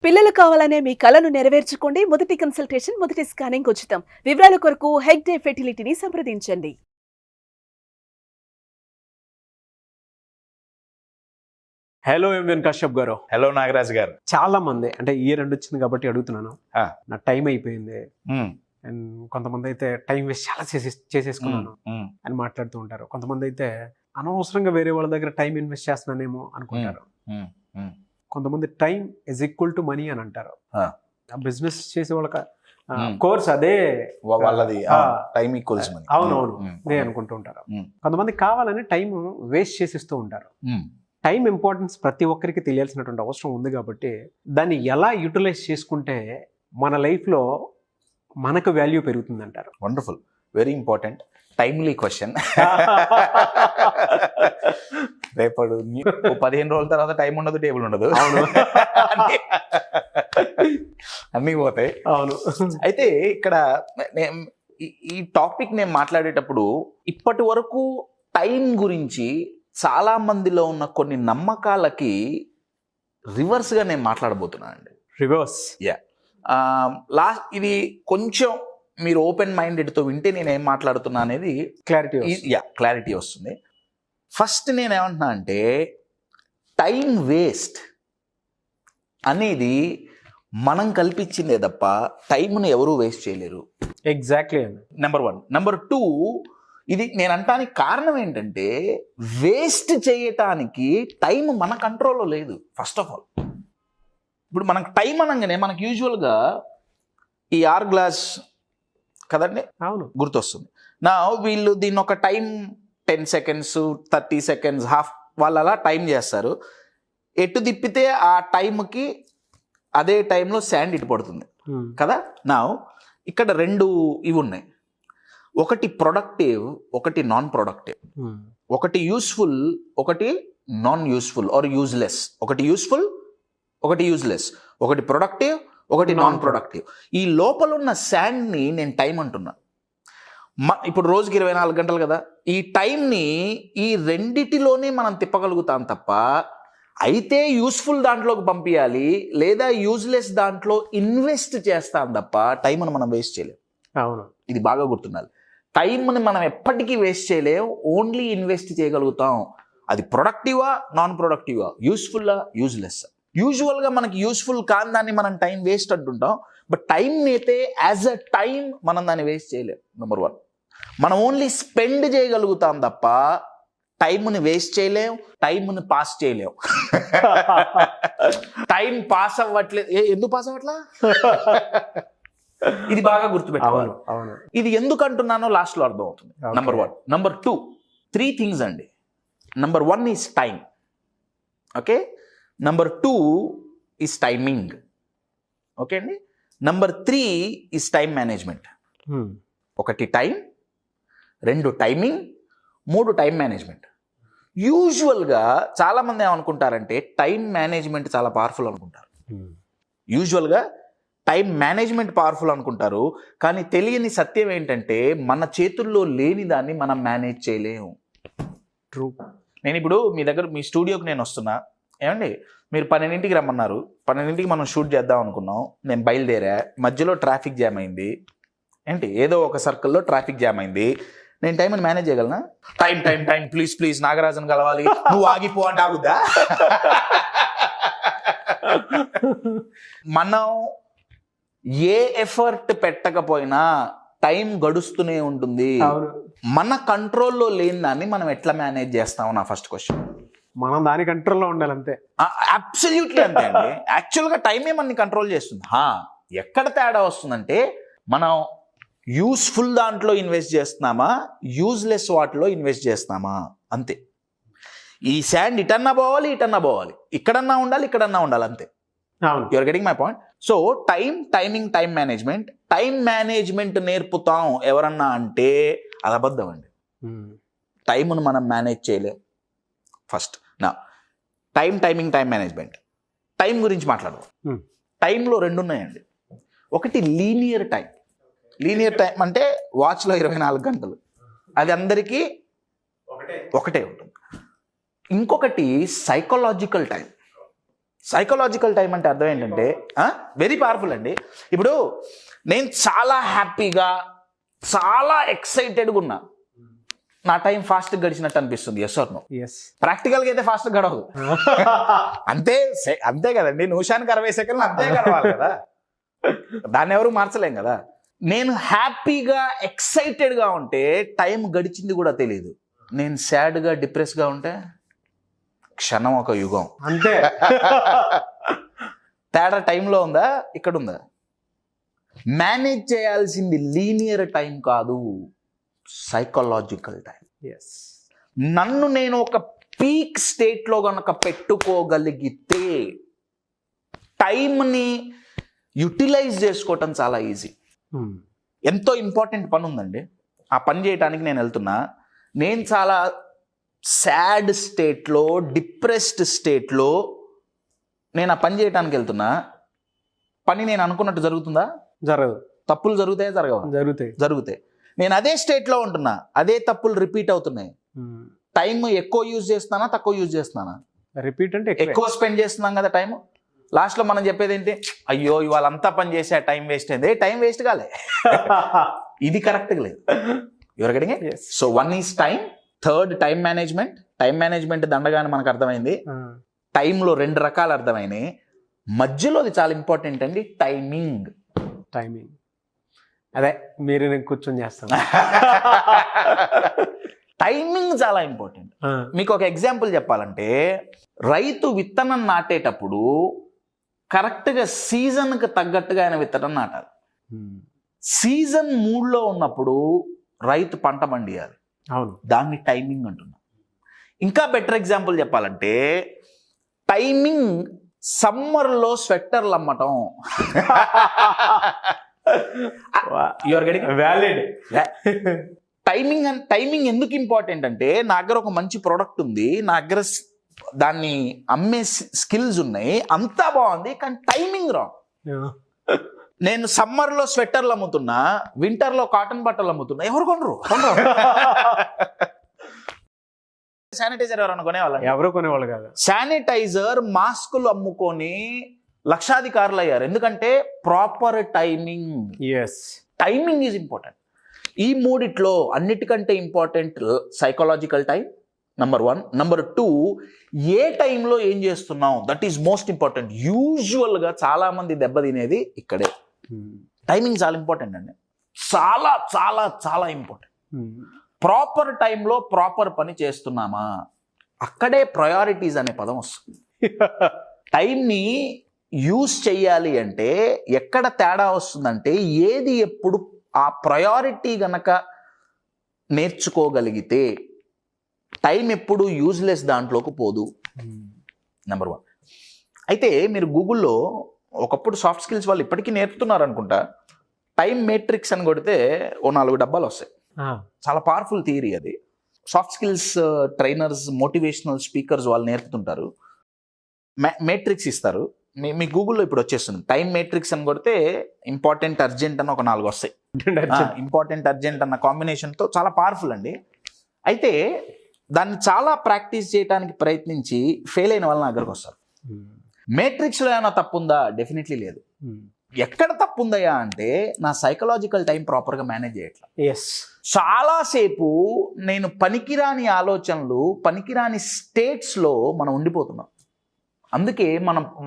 పిల్లలు కావాలనే మీ కలను నెరవేర్చుకోండి. మొదటి కన్సల్టేషన్, మొదటి స్కానింగ్ ఉచితం. వివరాల కొరకు హెగ్డే ఫెర్టిలిటీని సంప్రదించండి. హలో ఎంఎన్ కశ్యప్ గారు. హలో నాగరాజ్ గారు. చాలా మంది అంటే ఇయర్ ఎండ్ వచ్చింది కాబట్టి అడుగుతున్నాను. ఆ. నా టైం అయిపోయింది అండ్ కొంతమంది అయితే టైం వేస్ట్ చాలా చేసేసుకున్నాను అని మాట్లాడుతూ ఉంటారు. కొంతమంది అయితే అనవసరంగా వేరే వాళ్ళ దగ్గర టైం ఇన్వెస్ట్ చేస్తున్నానేమో అనుకుంటారు. కొంతమంది time is equal to money అని అంటారు. బిజినెస్ చేసే వాళ్ళకి కోర్స్ అదే వాళ్ళది టైం ఈక్వల్స్ మనీ. అవునవును అదే అనుకుంటూ ఉంటారు. కొంతమంది కావాలని టైం వేస్ట్ చేసేస్తూ ఉంటారు. టైం ఇంపార్టెన్స్ ప్రతి ఒక్కరికి తెలియాల్సినటువంటి అవసరం ఉంది కాబట్టి దాన్ని ఎలా యూటిలైజ్ చేసుకుంటే మన లైఫ్లో మనకు వాల్యూ పెరుగుతుంది అంటారు. Wonderful, very important, timely question. రేపడు 15 రోజుల తర్వాత టైం ఉండదు, టేబుల్ ఉండదు, అన్నీ పోతాయి. అవును. అయితే ఇక్కడ ఈ టాపిక్ నేను మాట్లాడేటప్పుడు ఇప్పటి వరకు టైం గురించి చాలా మందిలో ఉన్న కొన్ని నమ్మకాలకి రివర్స్గా నేను మాట్లాడబోతున్నాను అండి. రివర్స్? లాస్ట్ ఇది కొంచెం మీరు ఓపెన్ మైండెడ్తో వింటే నేను ఏం మాట్లాడుతున్నా అనేది క్లారిటీ వస్తుంది. ఫస్ట్ నేను ఏమంటున్నా అంటే టైం వేస్ట్ అనేది మనం కల్పించిందే తప్ప టైంను ఎవరూ వేస్ట్ చేయలేరు. ఎగ్జాక్ట్లీ. నెంబర్ 1. నెంబర్ 2, ఇది నేను అంటానికి కారణం ఏంటంటే వేస్ట్ చేయటానికి టైం మన కంట్రోల్లో లేదు. ఫస్ట్ ఆఫ్ ఆల్ ఇప్పుడు మనకు టైం అనగానే మనకు యూజువల్గా ఈ ఆర్ గ్లాస్ కదండి, అవును, గుర్తొస్తుంది. నా వీళ్ళు దీన్ని ఒక టైం 10 seconds 30 seconds హాఫ్ వాళ్ళు అలా టైం చేస్తారు. ఎటు తిప్పితే ఆ టైంకి అదే టైంలో శాండ్ ఇటు పడుతుంది కదా. నా ఇక్కడ 2 ఇవి ఉన్నాయి, ఒకటి ప్రొడక్టివ్, ఒకటి నాన్ ప్రొడక్టివ్. ఒకటి యూస్ఫుల్, ఒకటి నాన్ యూస్ఫుల్ ఆర్ యూజ్లెస్. ఒకటి యూస్ఫుల్, ఒకటి యూజ్లెస్. ఒకటి ప్రొడక్టివ్, ఒకటి నాన్ ప్రొడక్టివ్. ఈ లోపల ఉన్న శాండ్ని నేను టైం అంటున్నా. ఇప్పుడు రోజుకి 24 గంటలు కదా, ఈ టైంని ఈ రెండిటిలోనే మనం తిప్పగలుగుతాం తప్ప అయితే యూస్ఫుల్ దాంట్లోకి పంపించాలి లేదా యూజ్లెస్ దాంట్లో ఇన్వెస్ట్ చేస్తాం తప్ప టైంను మనం వేస్ట్ చేయలేం. అవును, ఇది బాగా గుర్తుండాలి. టైంని మనం ఎప్పటికీ వేస్ట్ చేయలేం, ఓన్లీ ఇన్వెస్ట్ చేయగలుగుతాం. అది ప్రొడక్టివా, నాన్ ప్రొడక్టివా, యూస్ఫుల్లా, యూజ్లెస్. యూజువల్గా మనకి యూస్ఫుల్ కాని దాన్ని మనం టైం వేస్ట్ అంటుంటాం. బట్ టైంని అయితే యాజ్ అ టైం మనం దాన్ని వేస్ట్ చేయలేం. నెంబర్ 1, మనం ఓన్లీ స్పెండ్ చేయగలుగుతాం తప్ప టైంని వేస్ట్ చేయలేం, టైంని పాస్ చేయలేం. టైం పాస్ అవ్వట్లేదు. ఎందుకు పాస్ అవ్వట్లా? ఇది బాగా గుర్తుపెట్టుకోవాలి. ఇది ఎందుకు అంటున్నానో లాస్ట్లో అర్థం అవుతుంది. నెంబర్ 1. నెంబర్ 2, 3 థింగ్స్ అండి. Number 1 is time. Okay. Number 2 is timing. Okay అండి. Number 3 is time management. 1 time, 2 timing, 3 time management. యూజువల్గా చాలామంది ఏమనుకుంటారంటే టైం మేనేజ్మెంట్ చాలా పవర్ఫుల్ అనుకుంటారు. యూజువల్గా టైం మేనేజ్మెంట్ పవర్ఫుల్ అనుకుంటారు, కానీ తెలియని సత్యం ఏంటంటే మన చేతుల్లో లేని దాన్ని మనం మేనేజ్ చేయలేము. ట్రూ. నేను ఇప్పుడు మీ స్టూడియోకి నేను వస్తున్నా, ఏమండి మీరు 12ంటికి రమ్మన్నారు, 12ంటికి మనం షూట్ చేద్దాం అనుకున్నాం. నేను బయలుదేరా, మధ్యలో ట్రాఫిక్ జామ్ అయింది. ఏంటి ఏదో ఒక సర్కిల్లో ట్రాఫిక్ జామ్ అయింది. నేను టైంని మేనేజ్ చేయగలనా? Time time time please Nagarajan కలవాలి, నువ్వు ఆగిపో అంటే ఆగుద్దా? మనం ఏ ఎఫర్ట్ పెట్టకపోయినా టైం గడుస్తూనే ఉంటుంది. మన కంట్రోల్లో లేని దాన్ని మనం ఎట్లా మేనేజ్ చేస్తాం? నా ఫస్ట్ క్వశ్చన్. మనం దాని కంట్రోల్లో ఉండాలి, అంతే. అబ్సల్యూట్లీ అంతే అండి. యాక్చువల్గా టైమే మనని కంట్రోల్ చేస్తుంది. ఎక్కడ తేడా వస్తుందంటే మనం యూస్ఫుల్ దాంట్లో ఇన్వెస్ట్ చేస్తున్నామా, యూజ్లెస్ వాటిలో ఇన్వెస్ట్ చేస్తున్నామా, అంతే. ఈ శాండ్ ఇటన్నా పోవాలి, ఇటన్నా పోవాలి, ఇక్కడన్నా ఉండాలి, ఇక్కడన్నా ఉండాలి, అంతే. You are getting my point. So timing, time management. Time management నేర్పుతాం ఎవరన్నా అంటే అది అబద్ధం అండి. టైంను మనం మేనేజ్ చేయలేం. ఫస్ట్ నా టైమింగ్, టైం మేనేజ్మెంట్. టైం గురించి మాట్లాడదాం. టైంలో 2 ఉన్నాయండి. ఒకటి లీనియర్ టైం. లీనియర్ టైం అంటే వాచ్లో 24 గంటలు, అది అందరికీ ఒకటే ఉంటుంది. ఇంకొకటి సైకలాజికల్ టైం. సైకలాజికల్ టైం అంటే అర్థం ఏంటంటే వెరీ పవర్ఫుల్ అండి. ఇప్పుడు నేను చాలా హ్యాపీగా చాలా ఎక్సైటెడ్గా ఉన్నా, నా టైం ఫాస్ట్ గడిచినట్టు అనిపిస్తుంది. Yes or no? ఎస్. ప్రాక్టికల్గా అయితే ఫాస్ట్ గడవదు. అంతే కదండి, నిమిషానికి 60 సెకండ్లు అంతే గడవాలి కదా, దాన్ని ఎవరు మార్చలేం కదా. నేను హ్యాపీగా ఎక్సైటెడ్గా ఉంటే టైం గడిచింది కూడా తెలియదు. నేను సాడ్గా డిప్రెస్గా ఉంటే క్షణం ఒక యుగం. అంతే. తేడా టైంలో ఉందా, ఇక్కడ ఉందా? మేనేజ్ చేయాల్సింది లీనియర్ టైం కాదు, సైకలాజికల్ టైం. ఎస్. నన్ను నేను ఒక పీక్ స్టేట్లో గనక పెట్టుకోగలిగితే టైంని యూటిలైజ్ చేసుకోవటం చాలా ఈజీ. ఎంతో ఇంపార్టెంట్ పని ఉందండి, ఆ పని చేయడానికి నేను వెళ్తున్నా. నేను చాలా సాడ్ స్టేట్లో, డిప్రెస్డ్ స్టేట్లో నేను ఆ పని చేయడానికి వెళ్తున్నా. పని నేను అనుకున్నట్టు జరుగుతుందా? జరగదు. తప్పులు జరుగుతాయా? జరుగుతాయి. నేను అదే స్టేట్లో ఉంటున్నా, అదే తప్పులు రిపీట్ అవుతున్నాయి. టైం ఎక్కువ యూజ్ చేస్తున్నానా, తక్కువ యూజ్ చేస్తున్నానా? రిపీట్ అంటే ఎక్కువ స్పెండ్ చేస్తున్నాం కదా టైం. లాస్ట్లో మనం చెప్పేది ఏంటి? అయ్యో ఇవాళ అంతా పని చేసే టైం వేస్ట్ అయింది. టైం వేస్ట్ కాలే, ఇది కరెక్ట్గా లేదు. Your getting it? So 1 is time, 3rd time management. Time management దండగానే మనకు అర్థమైంది. టైంలో 2 రకాలు అర్థమైనాయి. మధ్యలోది చాలా ఇంపార్టెంట్ అండి, టైమింగ్. అదే మీరు నేను కూర్చొని చేస్తాను. టైమింగ్ చాలా ఇంపార్టెంట్. మీకు ఒక ఎగ్జాంపుల్ చెప్పాలంటే, రైతు విత్తనం నాటేటప్పుడు కరెక్ట్గా సీజన్కి తగ్గట్టుగా ఆయన విత్తనం నాటాలి. సీజన్ మూడ్లో ఉన్నప్పుడు రైతు పంట పండియాలి. అవును, దాన్ని టైమింగ్ అంటున్నాం. ఇంకా బెటర్ ఎగ్జాంపుల్ చెప్పాలంటే, టైమింగ్ సమ్మర్లో స్వెట్టర్లు అమ్మటం. Your getting valid. టైమింగ్ ఎందుకు ఇంపార్టెంట్ అంటే, నా దగ్గర ఒక మంచి ప్రోడక్ట్ ఉంది, నా దగ్గర దాన్ని అమ్మే స్కిల్స్ ఉన్నాయి, అంతా బాగుంది, కానీ టైమింగ్ రాంగ్. నేను సమ్మర్లో స్వెట్టర్లు అమ్ముతున్నా, వింటర్లో కాటన్ బట్టలు అమ్ముతున్నా, ఎవరు కొనరు. శానిటైజర్ ఎవరు కొనేవాళ్ళు? ఎవరు కొనేవాళ్ళు కాదు. శానిటైజర్, మాస్కులు అమ్ముకొని లక్షాధికారులు అయ్యారు. ఎందుకంటే proper timing. Timing is important. ఈ మూడిట్లో అన్నిటికంటే important psychological time, number 1. Number 2, ఏ టైంలో ఏం చేస్తున్నాం, దట్ ఈస్ మోస్ట్ ఇంపార్టెంట్. యూజువల్గా చాలా మంది దెబ్బతినేది ఇక్కడే. టైమింగ్ చాలా ఇంపార్టెంట్ అండి, చాలా చాలా చాలా ఇంపార్టెంట్. ప్రాపర్ టైంలో ప్రాపర్ పని చేస్తున్నామా, అక్కడే ప్రయారిటీస్ అనే పదం వస్తుంది. టైంని యూజ్ చెయ్యాలి అంటే ఎక్కడ తేడా వస్తుందంటే, ఏది ఎప్పుడు ఆ ప్రయారిటీ గనక నేర్చుకోగలిగితే టైం ఎప్పుడు యూజ్లెస్ దాంట్లోకి పోదు. నెంబర్ 1. అయితే మీరు గూగుల్లో ఒకప్పుడు సాఫ్ట్ స్కిల్స్ వాళ్ళు ఇప్పటికీ నేర్పుతున్నారు అనుకుంటా, టైం మేట్రిక్స్ అని కొడితే ఓ 4 డబ్బాలు వస్తాయి. చాలా పవర్ఫుల్ థియరీ అది. Soft skills trainers, motivational speakers వాళ్ళు నేర్పుతుంటారు. మేట్రిక్స్ ఇస్తారు. మీ గూగుల్లో ఇప్పుడు వచ్చేస్తుంది. టైం మేట్రిక్స్ అని కొడితే ఇంపార్టెంట్, అర్జెంట్ అని ఒక 4 వస్తాయి. ఇంపార్టెంట్, అర్జెంట్ అన్న కాంబినేషన్తో చాలా పవర్ఫుల్ అండి. అయితే దాన్ని చాలా ప్రాక్టీస్ చేయడానికి ప్రయత్నించి ఫెయిల్ అయిన వాళ్ళ దగ్గరకు వస్తారు. మేట్రిక్స్లో ఏమైనా తప్పు ఉందా? డెఫినెట్లీ లేదు. ఎక్కడ తప్పు ఉందయ్యా అంటే, నా సైకలాజికల్ టైం ప్రాపర్గా మేనేజ్ చేయట్లా. చాలాసేపు నేను పనికిరాని ఆలోచనలు, పనికిరాని స్టేట్స్లో మనం ఉండిపోతున్నాం. అందుకే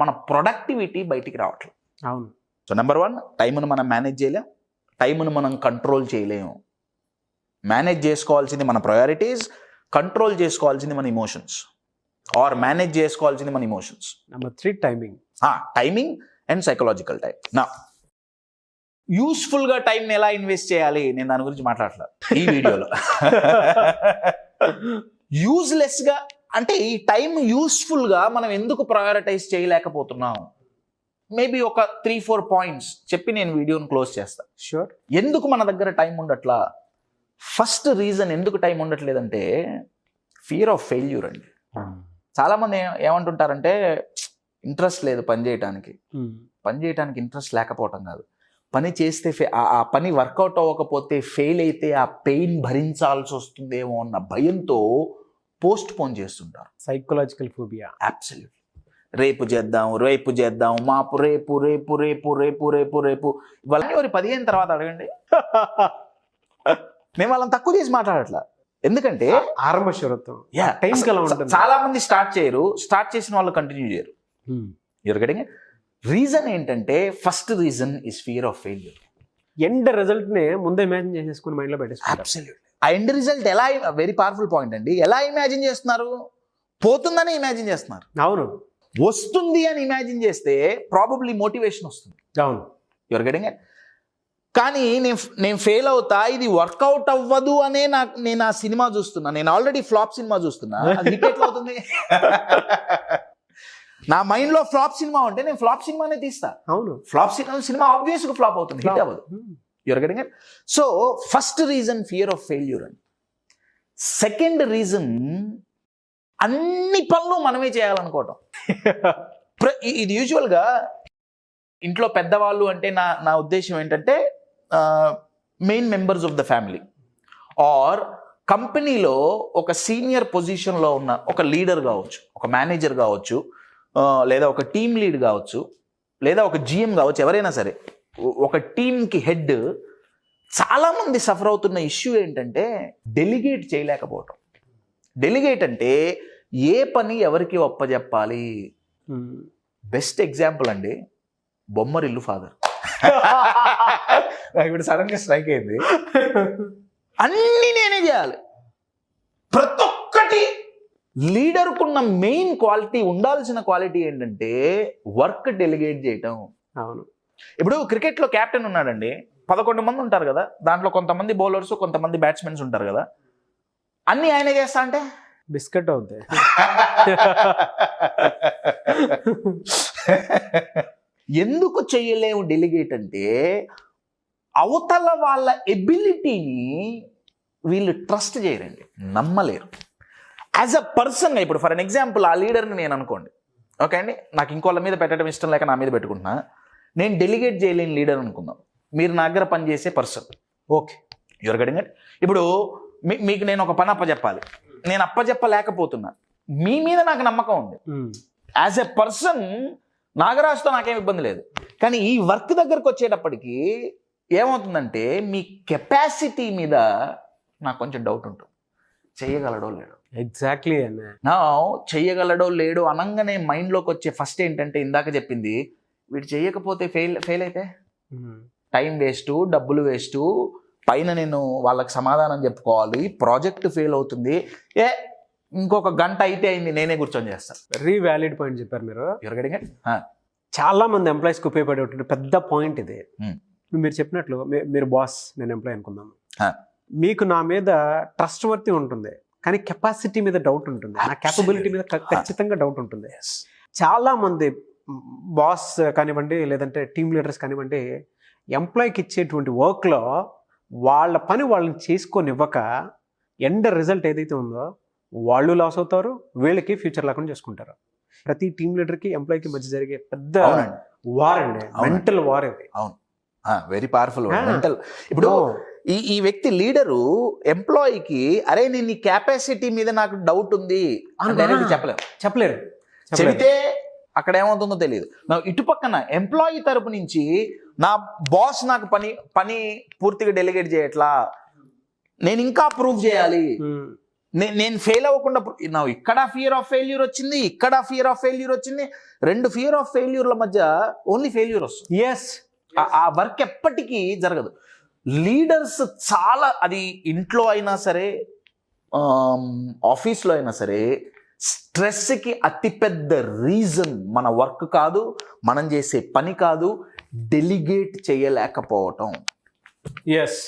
మన ప్రొడక్టివిటీ బయటికి రావట్లేదు. అవును. సో నెంబర్ 1, టైంను మనం మేనేజ్ చేయలేం, టైంను మనం కంట్రోల్ చేయలేము. మేనేజ్ చేసుకోవాల్సింది మన ప్రయారిటీస్, కంట్రోల్ చేసుకోవాల్సింది మన ఇమోషన్స్, ఆర్ మేనేజ్ చేసుకోవాల్సింది మన emotions. Number 3, timing. Timing and psychological time. నా యూస్ఫుల్గా టైంని ఎలా ఇన్వెస్ట్ చేయాలి, నేను దాని గురించి మాట్లాడలేదు ఈ వీడియోలో. యూజ్లెస్గా అంటే, ఈ టైం యూస్ఫుల్గా మనం ఎందుకు ప్రయారిటైజ్ చేయలేకపోతున్నాం, మేబీ ఒక 3-4 పాయింట్స్ చెప్పి నేను వీడియోని క్లోజ్ చేస్తాను. షూర్. ఎందుకు మన దగ్గర టైం ఉండట్లా? ఫస్ట్ రీజన్ ఎందుకు టైం ఉండట్లేదంటే, ఫియర్ ఆఫ్ ఫెయిల్యూర్ అండి. చాలామంది ఏమంటుంటారంటే, ఇంట్రెస్ట్ లేదు పని చేయడానికి. పని చేయడానికి ఇంట్రెస్ట్ లేకపోవటం కాదు, పని చేస్తే ఆ పని వర్కౌట్ అవ్వకపోతే, ఫెయిల్ అయితే ఆ పెయిన్ భరించాల్సి వస్తుందేమో అన్న భయంతో పోస్ట్ పోన్ చేస్తుంటారు. Psychological phobia. అబ్సల్యూట్లీ. రేపు చేద్దాం మాపు రేపు రేపు రేపు రేపు రేపు రేపు వాళ్ళని ఒక 15 తర్వాత అడగండి. నేను వాళ్ళని తక్కువ చేసి మాట్లాడట్లా, ఎందుకంటే ఆరంభ శురత్వం Yeah. టైం కి అలా ఉంటుంది. చాలా మంది స్టార్ట్ చేయరు, స్టార్ట్ చేసిన వాళ్ళు కంటిన్యూ చేయరు. You're getting it. రీజన్ ఏంటంటే first reason is fear of failure. End result నే ముందే ఇమాజిన్ చేసేసుకుని మైండ్ లో పెట్టేసుకుంటారు. ఆ ఎండ్ రిజల్ట్ ఎలా, వెరీ పవర్ఫుల్ పాయింట్ అండి, ఎలా ఇమాజిన్ చేస్తున్నారు? పోతుందని ఇమాజిన్ చేస్తున్నారు. అవును, వస్తుంది అని ఇమాజిన్ చేస్తే ప్రాబబ్లీ మోటివేషన్ వస్తుంది. అవును. Your getting it. కానీ నేను ఫెయిల్ అవుతా, ఇది వర్కౌట్ అవ్వదు అనే నేను ఆ సినిమా చూస్తున్నా, నేను ఆల్రెడీ ఫ్లాప్ సినిమా చూస్తున్నా, అది హిట్ ఎట్లా అవుతుంది? నా మైండ్ లో ఫ్లాప్ సినిమా ఉంటే నేను ఫ్లాప్ సినిమానే తీస్తా. అవును, ఫ్లాప్ సినిమా ఆబ్వియస్ గా ఫ్లాప్ అవుతుంది, హిట్ అవ్వదు. Your getting it. So first reason fear of failure అండి. సెకండ్ రీజన్ అన్ని పనులు మనమే చేయాలనుకోవటం. ఇది యూజువల్గా ఇంట్లో పెద్దవాళ్ళు అంటే నా ఉద్దేశం ఏంటంటే main members of the family or కంపెనీలో ఒక సీనియర్ పొజిషన్లో ఉన్న ఒక లీడర్ కావచ్చు, ఒక మేనేజర్ కావచ్చు, లేదా ఒక టీమ్ లీడ్ కావచ్చు, లేదా ఒక జిఎం కావచ్చు, ఎవరైనా సరే ఒక టీంకి హెడ్. చాలామంది సఫర్ అవుతున్న ఇష్యూ ఏంటంటే డెలిగేట్ చేయలేకపోవటం. డెలిగేట్ అంటే ఏ పని ఎవరికి ఒప్పజెప్పాలి. బెస్ట్ ఎగ్జాంపుల్ అండి బొమ్మరిల్లు ఫాదర్. ఇప్పుడు సడన్ గా స్ట్రైక్ అయింది. అన్ని నేనే చేయాలి, ప్రతి ఒక్కటి. లీడర్కున్న మెయిన్ క్వాలిటీ, ఉండాల్సిన క్వాలిటీ ఏంటంటే వర్క్ డెలిగేట్ చేయటం. అవును. ఇప్పుడు క్రికెట్లో కెప్టెన్ ఉన్నాడండి, 11 మంది ఉంటారు కదా, దాంట్లో కొంతమంది బౌలర్స్ కొంతమంది బ్యాట్స్మెన్స్ ఉంటారు కదా, అన్ని ఆయనే చేస్తా అంటే బిస్కెట్ అవుతాయి. ఎందుకు చేయలేము డెలిగేట్ అంటే అవతల వాళ్ళ ఎబిలిటీని వీళ్ళు ట్రస్ట్ చేయరండి, నమ్మలేరు. యాజ్ అ పర్సన్, ఇప్పుడు ఫర్ అన్ ఎగ్జాంపుల్ ఆ లీడర్ని నేను అనుకోండి, ఓకే అండి, నాకు ఇంకోళ్ళ మీద పెట్టడం ఇష్టం లేక నా మీద పెట్టుకుంటున్నా, నేను డెలిగేట్ చేయలేని లీడర్ అనుకుందాం. మీరు నా దగ్గర పనిచేసే person, okay, your getting it. ఇప్పుడు మీకు నేను ఒక పని అప్పచెప్పాలి, నేను అప్పచెప్పలేకపోతున్నా, మీ మీద నాకు నమ్మకం ఉంది. యాజ్ ఎ పర్సన్ నాగరాజుతో నాకేం ఇబ్బంది లేదు. కానీ ఈ వర్క్ దగ్గరకు వచ్చేటప్పటికి ఏమవుతుందంటే మీ కెపాసిటీ మీద నాకు కొంచెం డౌట్ ఉంటుంది. చెయ్యగలడో లేడో. ఎగ్జాక్ట్లీ. నా చెయ్యగలడో లేడో అనగానే మైండ్లోకి వచ్చే ఫస్ట్ ఏంటంటే ఇందాక చెప్పింది, వీడు చెయ్యకపోతే ఫెయిల్ అయితే టైం వేస్ట్, డబ్బులు వేస్ట్, పైన నేను వాళ్ళకి సమాధానం చెప్పుకోవాలి, ప్రాజెక్ట్ ఫెయిల్ అవుతుంది, ఇంకొక గంట అయితే అయింది, నేనే కూర్చొని చేస్తాను. వెరీ వ్యాలిడ్ పాయింట్ చెప్పారు మీరు. Your getting it. చాలా మంది ఎంప్లాయీస్కి ఉపయోగపడే పెద్ద పాయింట్ ఇది. మీరు చెప్పినట్లు మీరు బాస్, నేను ఎంప్లాయీ అనుకుందాము, మీకు నా మీద ట్రస్ట్ వర్తి ఉంటుంది, కానీ కెపాసిటీ మీద డౌట్ ఉంటుంది, నా క్యాపబిలిటీ మీద ఖచ్చితంగా డౌట్ ఉంటుంది. చాలా మంది బాస్ కానివ్వండి, లేదంటే టీమ్ లీడర్స్ కానివ్వండి, ఎంప్లాయీకి ఇచ్చేటువంటి వర్క్లో వాళ్ళ పని వాళ్ళని చేసుకొనివ్వక ఎండ్ రిజల్ట్ ఏదైతే ఉందో వాళ్ళు లాస్ అవుతారు, వీళ్ళకి ఫ్యూచర్ లేకుండా చేసుకుంటారు. ప్రతి టీమ్ లీడర్కి ఎంప్లాయీకి మధ్య జరిగే పెద్ద వార్ అండి, మెంటల్ వార్ ఇది. అవును, వెరీ పవర్ఫుల్ మెంటల్. ఇప్పుడు ఈ వ్యక్తి లీడరు ఎంప్లాయీకి, అరే నేను నీ కెపాసిటీ మీద నాకు డౌట్ ఉంది అని చెప్పలేరు. చెబితే అక్కడ ఏమవుతుందో తెలియదు. ఇటు పక్కన ఎంప్లాయీ తరపు నుంచి నా బాస్ నాకు పని పూర్తిగా డెలిగేట్ చేయట్లా, నేను ఇంకా ప్రూవ్ చేయాలి, నేను ఫెయిల్ అవ్వకుండా, ఇక్కడ ఫియర్ ఆఫ్ ఫెయిల్యూర్ వచ్చింది, ఇక్కడ ఫియర్ ఆఫ్ ఫెయిల్యూర్ వచ్చింది. 2 ఫియర్ ఆఫ్ ఫెయిల్యూర్ల మధ్య ఓన్లీ ఫెయిల్యూర్ వస్తుంది. ఎస్, ఆ వర్క్ ఎప్పటికీ జరగదు. లీడర్స్ చాలా, అది ఇంట్లో అయినా సరే ఆఫీస్లో అయినా సరే, స్ట్రెస్కి అతిపెద్ద రీజన్ మన వర్క్ కాదు, మనం చేసే పని కాదు, డెలిగేట్ చేయలేకపోవటం. ఎస్,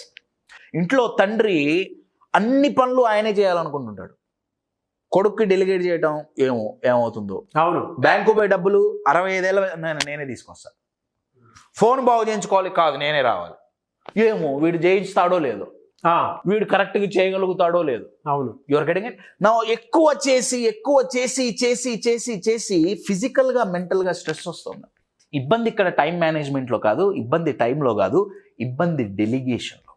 ఇంట్లో తండ్రి అన్ని పనులు ఆయనే చేయాలనుకుంటుంటాడు, కొడుక్కి డెలిగేట్ చేయటం ఏమవుతుందో. అవును, బ్యాంకు పోయి డబ్బులు 65 ఏళ్ళ నేనే తీసుకొస్తాను, ఫోన్ బాగు చేయించుకోవాలి, కాదు నేనే రావాలి, వీడు చేయిస్తాడో లేదో, వీడు కరెక్ట్గా చేయగలుగుతాడో లేదు. అవును, యువర్ గెటింగ్ ఇట్. నా ఎక్కువ చేసి ఫిజికల్గా మెంటల్గా స్ట్రెస్ వస్తుంది. ఇబ్బంది ఇక్కడ టైం మేనేజ్మెంట్లో కాదు, ఇబ్బంది టైంలో కాదు, ఇబ్బంది డెలిగేషన్లో.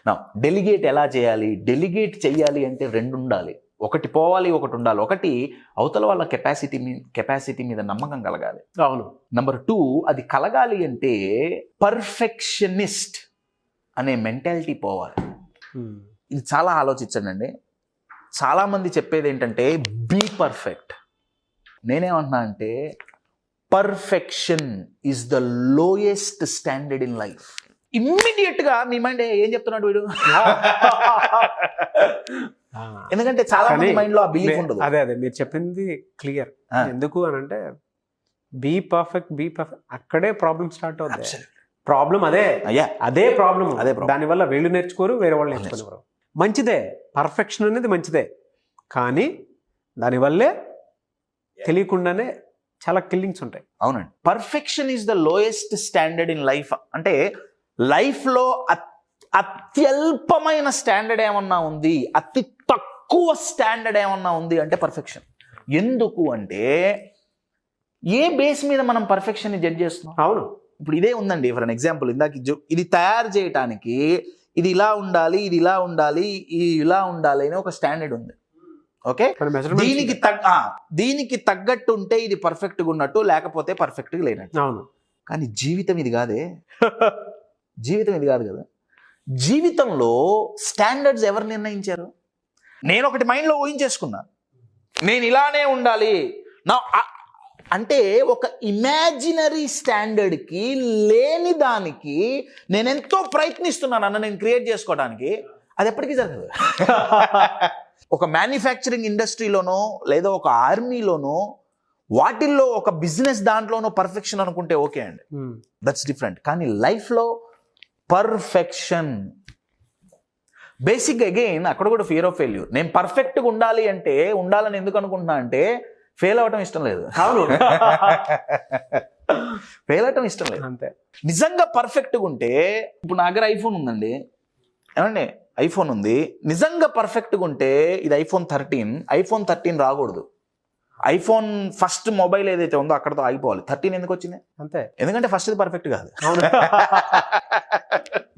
నా డెలిగేట్ ఎలా చేయాలి? డెలిగేట్ చేయాలి అంటే 2 ఉండాలి. ఒకటి పోవాలి, ఒకటి ఉండాలి. ఒకటి అవతల వాళ్ళ కెపాసిటీ మీద నమ్మకం కలగాలి. అవును. నెంబర్ 2, అది కలగాలి అంటే పర్ఫెక్షనిస్ట్ అనే మెంటాలిటీ పోవాలి. ఇది చాలా ఆలోచించండి. చాలామంది చెప్పేది ఏంటంటే బీ పర్ఫెక్ట్. నేనేమంటున్నా అంటే perfection is the lowest standard in life. ఇమ్మీడియట్గా మీ మైండ్ ఏం చెప్తున్నాడు వీడు? ఎందుకంటే చాలా మంది మైండ్ లో ఆ బిలీఫ్ ఉండదు. అదే మీరు చెప్పింది క్లియర్. ఎందుకు అని అంటే బీ పర్ఫెక్ట్ అక్కడే ప్రాబ్లం స్టార్ట్ అవుతుంది. ప్రాబ్లం అదే ప్రాబ్లం. దానివల్ల వీళ్ళు నేర్చుకోరు, వేరే వాళ్ళు నేర్చుకోరు. మంచిదే, పర్ఫెక్షన్ అనేది మంచిదే, కానీ దానివల్లే తెలియకుండానే చాలా కిల్లింగ్స్ ఉంటాయి. అవునండి. Perfection is the lowest standard in life. అంటే లైఫ్లో అత్యల్పమైన స్టాండర్డ్ ఏమన్నా ఉంది, అతి తక్కువ స్టాండర్డ్ ఏమన్నా ఉంది అంటే పర్ఫెక్షన్. ఎందుకు అంటే ఏ బేస్ మీద మనం పర్ఫెక్షన్ని జడ్జ్ చేస్తున్నాం? అవును. ఇప్పుడు ఇదే ఉందండి. ఫర్ అన్ ఎగ్జాంపుల్, ఇందాక ఇది తయారు చేయటానికి ఇది ఇలా ఉండాలి, ఇది ఇలా ఉండాలి, ఇది ఇలా ఉండాలి అని ఒక స్టాండర్డ్ ఉంది. ఓకే, దీనికి తగ్గట్టు ఉంటే ఇది పర్ఫెక్ట్గా ఉన్నట్టు, లేకపోతే పర్ఫెక్ట్గా లేనట్టు. అవును. కానీ జీవితం ఇది కాదే. జీవితం ఇది కాదు కదా. జీవితంలో స్టాండర్డ్స్ ఎవరు నిర్ణయించారు? నేను ఒకటి మైండ్లో ఊహించేసుకున్నా, నేను ఇలానే ఉండాలి నా అంటే ఒక ఇమాజినరీ స్టాండర్డ్కి లేని దానికి నేను ఎంతో ప్రయత్నిస్తున్నాను అన్న నేను క్రియేట్ చేసుకోవడానికి. అది ఎప్పటికీ జరగదు. ఒక మ్యానుఫ్యాక్చరింగ్ ఇండస్ట్రీలోనో లేదా ఒక ఆర్మీలోనో వాటిల్లో ఒక బిజినెస్ దాంట్లోనో పర్ఫెక్షన్ అనుకుంటే ఓకే అండి, దట్స్ డిఫరెంట్. కానీ లైఫ్లో పర్ఫెక్షన్ బేసిక్. అగైన్ అక్కడ కూడా ఫియర్ ఆఫ్ ఫెయిల్యూర్. నేను పర్ఫెక్ట్గా ఉండాలి అంటే ఉండాలని ఎందుకు అనుకుంటున్నా అంటే ఫెయిల్ అవ్వటం ఇష్టం లేదు. అవును. ఫెయిల్ అవ్వటం ఇష్టం లేదు అంతే. నిజంగా పర్ఫెక్ట్గా ఉంటే, ఇప్పుడు నా దగ్గర ఐఫోన్ ఉందండి, ఏమండి ఐఫోన్ ఉంది, నిజంగా పర్ఫెక్ట్గా ఉంటే ఇది ఐఫోన్ 13 రాకూడదు. ఐఫోన్ ఫస్ట్ మొబైల్ ఏదైతే ఉందో అక్కడతో ఆగిపోవాలి. 13 ఎందుకు వచ్చింది? అంతే. ఎందుకంటే ఫస్ట్ ఇది పర్ఫెక్ట్ కాదు.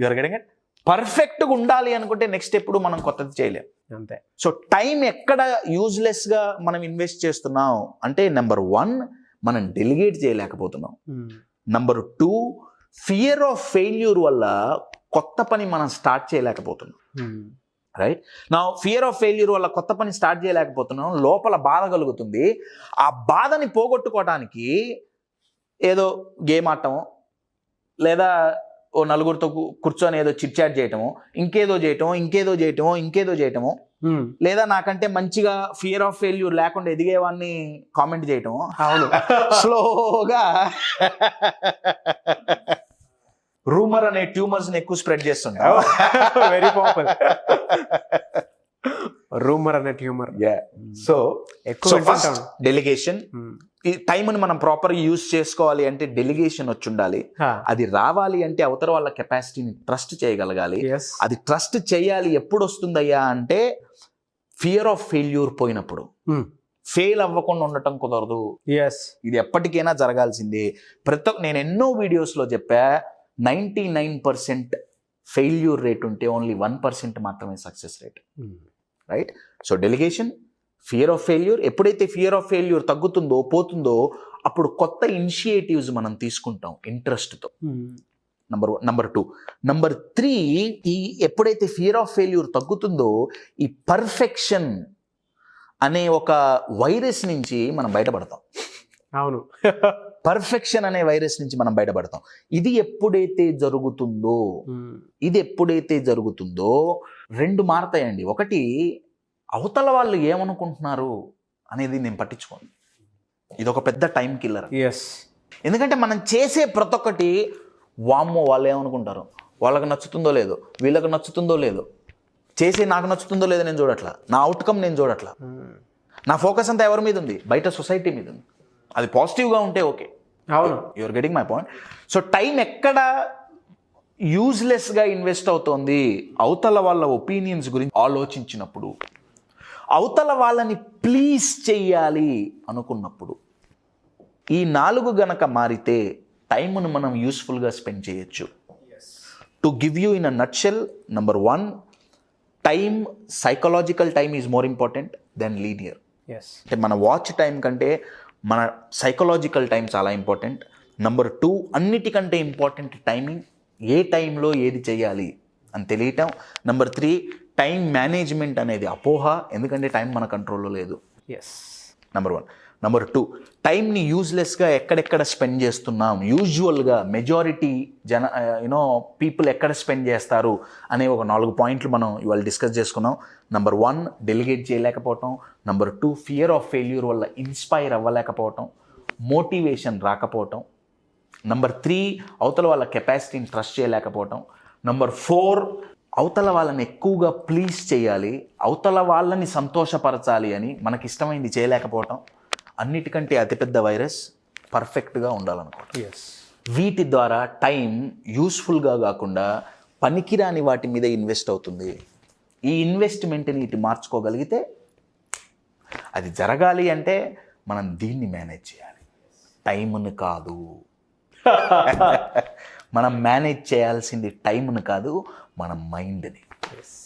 You're getting it. పర్ఫెక్ట్గా ఉండాలి అనుకుంటే నెక్స్ట్ ఎప్పుడు మనం కొత్తది చేయలేం. అంతే. సో టైం ఎక్కడ యూజ్లెస్గా మనం ఇన్వెస్ట్ చేస్తున్నాం అంటే నెంబర్ 1 మనం డెలిగేట్ చేయలేకపోతున్నాం. నెంబర్ 2 ఫియర్ ఆఫ్ ఫెయిల్యూర్ వల్ల కొత్త పని మనం స్టార్ట్ చేయలేకపోతున్నాం. రైట్. నా ఫియర్ ఆఫ్ ఫెయిల్యూర్ వల్ల కొత్త పని స్టార్ట్ చేయలేకపోతున్నాం, లోపల బాధ కలుగుతుంది. ఆ బాధని పోగొట్టుకోవడానికి ఏదో గేమ్ ఆడటమో లేదా ఓ నలుగురితో కూర్చొని ఏదో చిట్ చాట్ చేయటమో, ఇంకేదో చేయటమో, లేదా నాకంటే మంచిగా ఫియర్ ఆఫ్ ఫెయిల్యూర్ లేకుండా ఎదిగేవాడిని కామెంట్ చేయటమో. అవును. స్లోగా రూమర్ అనే ట్యూమర్స్ ఎక్కువ స్ప్రెడ్ చేస్తుంటా. వెరీ పాపులర్ రూమర్ అనే ట్యూమర్. So delegation. ఈ టైంని మనం ప్రాపర్ యూజ్ చేసుకోవాలి అంటే డెలిగేషన్ వచ్చి ఉండాలి. అది రావాలి అంటే అవతల వాళ్ళ కెపాసిటీని ట్రస్ట్ చేయగలగాలి. అది ట్రస్ట్ చేయాలి ఎప్పుడు వస్తుందయ్యా అంటే ఫియర్ ఆఫ్ ఫెయిల్యూర్ పోయినప్పుడు. ఫెయిల్ అవ్వకుండా ఉండటం కుదరదు. ఇది ఎప్పటికైనా జరగాల్సిందే. నేను ఎన్నో వీడియోస్లో చెప్పా, 99% ఫెయిల్యూర్ రేట్ ఉంటే ఓన్లీ 1% మాత్రమే success rate. Right. So delegation, fear of failure. ఎప్పుడైతే ఫియర్ ఆఫ్ ఫెయిల్యూర్ పోతుందో అప్పుడు కొత్త ఇనిషియేటివ్స్ మనం తీసుకుంటాం ఇంట్రెస్ట్తో. నెంబర్ 2. నెంబర్ 3, ఈ ఎప్పుడైతే ఫియర్ ఆఫ్ ఫెయిల్యూర్ తగ్గుతుందో ఈ పర్ఫెక్షన్ అనే ఒక వైరస్ నుంచి మనం బయటపడతాం. అవును. పర్ఫెక్షన్ అనే వైరస్ నుంచి మనం బయటపడతాం. ఇది ఎప్పుడైతే జరుగుతుందో 2 మారతాయండి. ఒకటి, అవతల వాళ్ళు ఏమనుకుంటున్నారు అనేది నేను పట్టించుకోను. ఇది ఒక పెద్ద టైం కిల్లర్. ఎందుకంటే మనం చేసే ప్రతి ఒక్కటి వామ్మో వాళ్ళు ఏమనుకుంటారు, వాళ్ళకి నచ్చుతుందో లేదో, వీళ్ళకి నచ్చుతుందో లేదో, చేసి నాకు నచ్చుతుందో లేదో నేను చూడట్లా, నా అవుట్కమ్ నేను చూడట్లా. నా ఫోకస్ అంతా ఎవరి మీద ఉంది? బయట సొసైటీ మీద ఉంది. అది పాజిటివ్గా ఉంటే ఓకే. అవును. You're getting my point. So time ఎక్కడ యూజ్లెస్గా ఇన్వెస్ట్ అవుతోంది? అవతల వాళ్ళ ఒపీనియన్స్ గురించి ఆలోచించినప్పుడు, అవతల వాళ్ళని ప్లీజ్ చెయ్యాలి అనుకున్నప్పుడు. ఈ 4 గనక మారితే టైంను మనం యూస్ఫుల్గా స్పెండ్ చేయొచ్చు. To give you in a nutshell, number 1, time, psychological time is more important than linear. Yes. అంటే మన వాచ్ టైం కంటే మన సైకలాజికల్ టైం చాలా ఇంపార్టెంట్. నెంబర్ 2, అన్నిటికంటే ఇంపార్టెంట్ టైమింగ్, ఏ టైంలో ఏది చేయాలి అని తెలియటం. నెంబర్ 3, టైం మేనేజ్మెంట్ అనేది అపోహ, ఎందుకంటే టైం మన కంట్రోల్లో లేదు. ఎస్. నెంబర్ 1. నెంబర్ 2, టైంని యూజ్లెస్గా ఎక్కడెక్కడ స్పెండ్ చేస్తున్నాం, యూజువల్గా మెజారిటీ పీపుల్ ఎక్కడ స్పెండ్ చేస్తారు అనే ఒక 4 పాయింట్లు మనం ఇవాళ డిస్కస్ చేసుకున్నాం. నెంబర్ 1, డెలిగేట్ చేయలేకపోవటం. నెంబర్ 2, ఫియర్ ఆఫ్ ఫెయిల్యూర్ వల్ల ఇన్స్పైర్ అవ్వలేకపోవటం, మోటివేషన్ రాకపోవటం. నెంబర్ 3, అవతల వాళ్ళ కెపాసిటీని ట్రస్ట్ చేయలేకపోవటం. నెంబర్ 4, అవతల వాళ్ళని ఎక్కువగా ప్లీజ్ చేయాలి, అవతల వాళ్ళని సంతోషపరచాలి అని మనకి ఇష్టమైంది చేయలేకపోవటం. అన్నిటికంటే అతిపెద్ద వైరస్ పర్ఫెక్ట్గా ఉండాలనుకోవటం. ఎస్. వీటి ద్వారా టైం యూస్ఫుల్గా కాకుండా పనికిరాని వాటి మీద ఇన్వెస్ట్ అవుతుంది. ఈ ఇన్వెస్ట్మెంట్ని ఇటు మార్చుకోగలిగితే, అది జరగాలి అంటే మనం దీన్ని మేనేజ్ చేయాలి, టైంని కాదు. మనం మేనేజ్ చేయాల్సింది టైంని కాదు, మన మైండ్ని. ఎస్.